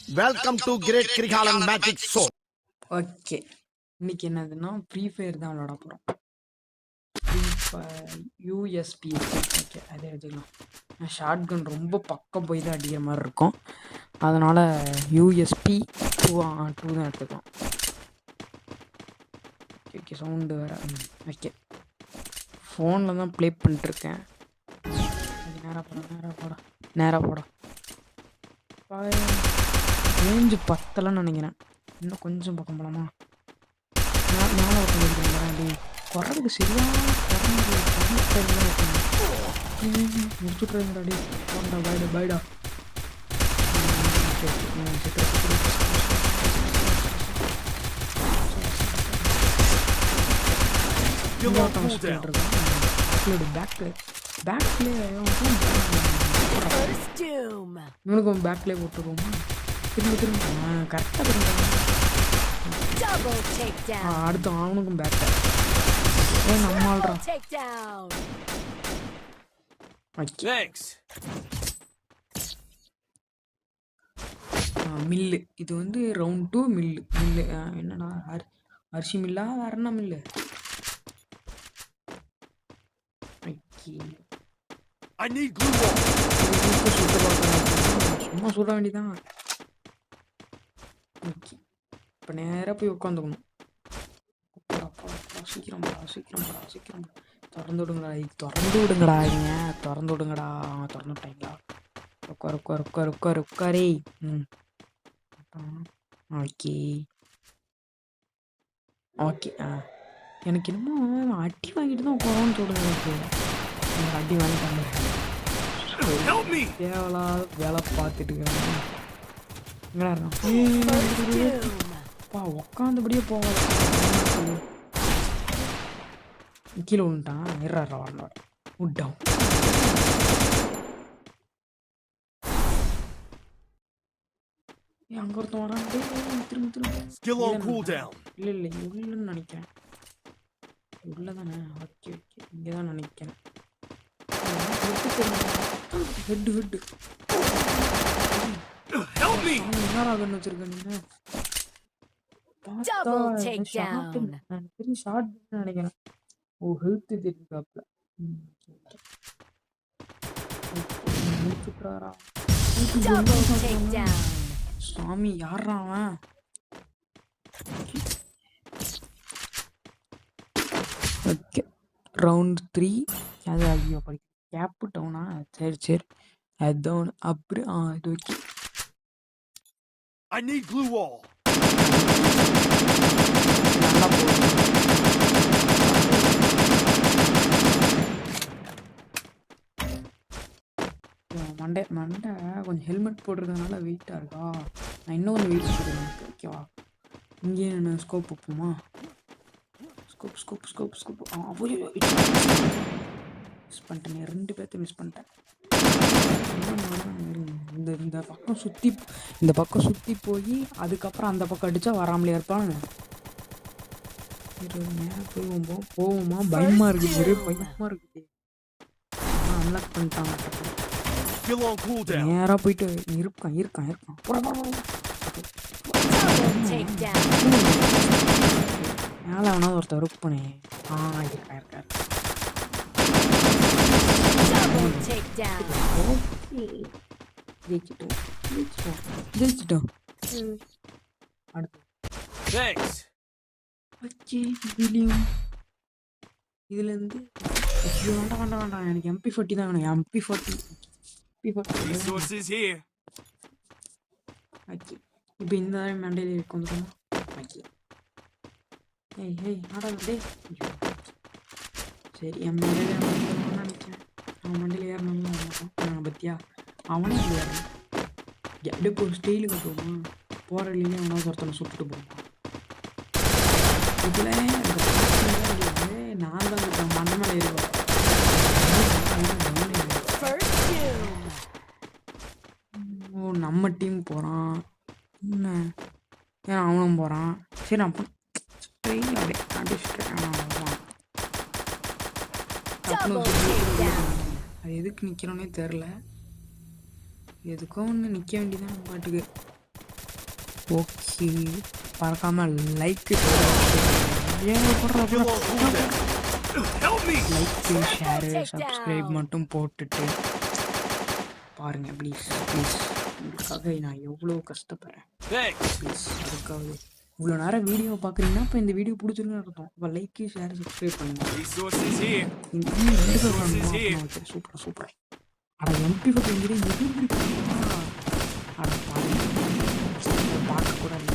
Welcome to great Kirikalan magic show. Okay, இன்னைக்கு என்னதுன்னா free fire தான் விளாட போகிறோம். Free fire USB. ஓகே, அதே எடுத்துக்கலாம். ஷார்ட் கன் ரொம்ப பக்கம் போய் தான் அடிக்கிற மாதிரி இருக்கும், அதனால் யூஎஸ்பி 2 தான் எடுத்துக்கலாம். ஓகே, சவுண்டு வேறு. ஓகே, ஃபோனில் தான் ப்ளே பண்ணிட்டுருக்கேன். நேராக போட ரேஞ்சு பத்தலன்னு நினைக்கிறேன். இன்னும் கொஞ்சம் பக்கம் போகலாமா? மேலே உட்காந்துருக்கேன். அப்படி குறதுக்கு சரியான முடிச்சுட்றேங்கடா. அடி போண்டா, பாய்டா பாய்டா. இவனுக்கும் பேக்லேயே போட்டுருவோமா? திரும்ப கரெக்டாக அடுத்து அவனுக்கும் பேக். நம்ம ஆள்றான். மில்லு இது வந்து ரவுண்ட் 2 மில்லு. என்னடா அரிசி மில்லா வேற என்ன மில்லு? சும்மா சொல்ல வேண்டியதான். ஓகே, இப்போ நேராக போய் உட்காந்துக்கணும். சீக்கிரம் திறந்து விடுங்கடா. திறந்து விடுங்கடா. திறந்து விடுங்கடா. திறந்து விட்டாங்களா? உட்காரே. ஓகே. எனக்கு என்னமோ அடி வாங்கிட்டு தான் உட்காரோன்னு தோணுது. எனக்கு அடி வாங்கிட்டாங்க. தேவலாத வேலை பார்த்துட்டு உக்காந்தபடியே போவாங்க. கீழே விழுந்துட்டான். விட்டான். அங்க ஒருத்தன் வரான். திரும்ப இல்ல உள்ளன்னு நினைக்கிறேன். உள்ளதானே? ஓகே, இங்கதான் நினைக்கிறேன். ஹெட் என்னடா கண்ணு வச்சிருக்க நீங்க? ஷார்ட் நினைக்கிறேன். ஓ, ஹெல்த் தெரிஞ்சாப்ல. சாமி, யாரா அவன்? Okay, round 3. அது ஐயோ படி கேப்பு டவுனா? சரி அதுதான். அப்புறம் இது ஓகே. நல்லா போகுது. மண்டை கொஞ்சம் ஹெல்மெட் போட்டிருக்கனால வெயிட்டாக இருக்கா? நான் இன்னும் கொஞ்சம் வெயிட் போடுறேன். ஓகேவா? இங்கேயே நான் ஸ்கோப் வைப்போமா? ஸ்கோப் மிஸ் பண்ணிட்டேன். 2 பேர்த்த மிஸ் பண்ணிட்டேன். இந்த பக்கம் சுற்றி போய் அதுக்கப்புறம் அந்த பக்கம் அடித்தா வராமலே இருப்பாங்க. போவோமா? பயமாக இருக்குது. அன்லாக் பண்ணிட்டாங்க. நேரா போயிட்டு இருக்கான். மேல அவனா ஒருத்தர் ஒர்க் பண்ணி இருக்காரு. ஜெயிச்சிட்டோம். அடுத்து இதுல இருந்து வேண்டாம். எனக்கு MP40 தான் வேணும். MP40. இப்போ இந்த மண்டையில இருக்கு வந்துடும். சரி, என் மண்டையில நினைச்சேன். அவன் மண்டையில ஏறணும் பத்தியா? அவனே ஏறணும். அப்படியே ஒரு ஸ்டைலு கட்டுவோமா? போகிற இல்லையே அவனா ஒருத்தனை சுட்டுட்டு போவான். இதுல நான் தான் மண்டை மேலே ஏறுவேன். நம்ம டீம் போகிறான். என்ன ஏன் அவனும் போகிறான்? சரி, அப்போ அது எதுக்கு நிற்கிறோன்னே தெரில. எதுக்கோ ஒன்று நிற்க வேண்டியதான் பாட்டுக்கு. ஓகே, மறக்காம லைக் லைக்கு ஷேரு சப்ஸ்கிரைப் மட்டும் போட்டுட்டு பாருங்க ப்ளீஸ் ப்ளீஸ். உங்களுக்காக நான் எவ்வளோ கஷ்டப்படுறேன் ப்ளீஸ். அதுக்காக இவ்வளோ நேரம் வீடியோ பார்க்குறீங்கன்னா இப்போ இந்த வீடியோ பிடிச்சிருக்குன்னு அர்த்தம். இப்போ லைக்கு ஷேர் சப்ஸ்கிரைப் பண்ணுங்க. Super super. அட எம்பி பார்த்துங்கிற எது அட பாருங்க பார்க்கக்கூடாது.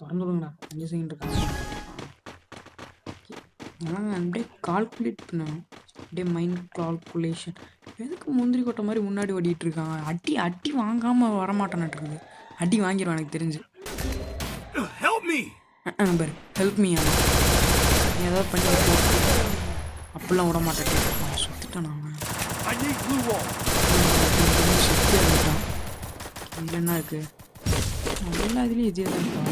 திறந்துடுங்கண்ணா 5 செகண்ட் இருக்காங்க. நான் அப்படியே கால்குலேட் பண்ணேன், அப்படியே மைண்ட் கால்குலேஷன். எதுக்கு முந்திரி கொட்டை மாதிரி முன்னாடி ஓடிட்டு இருக்காங்க? அடி அடி வாங்காமல் வரமாட்டேன்னுட்டு இருக்குது. அடி வாங்கிடுவான் எனக்கு தெரிஞ்சு. பாரு ஹெல்ப் மீ. ஆனால் ஏதாவது பண்ணி அப்படிலாம் விட மாட்டேன். சுற்றிட்டான் நான். இதில் என்ன இருக்குது? எல்லா இதுலேயும் இதே தான் இருக்கா?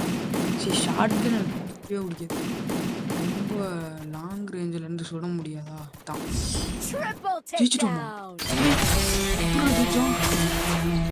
சரி ஷார்ட்கன் எனக்கு பிடிக்கவே பிடிக்காது. ரொம்ப லாங் ரேஞ்சிலேருந்து சுட முடியாதா? தான் ஜெயிச்சிட்டோம்.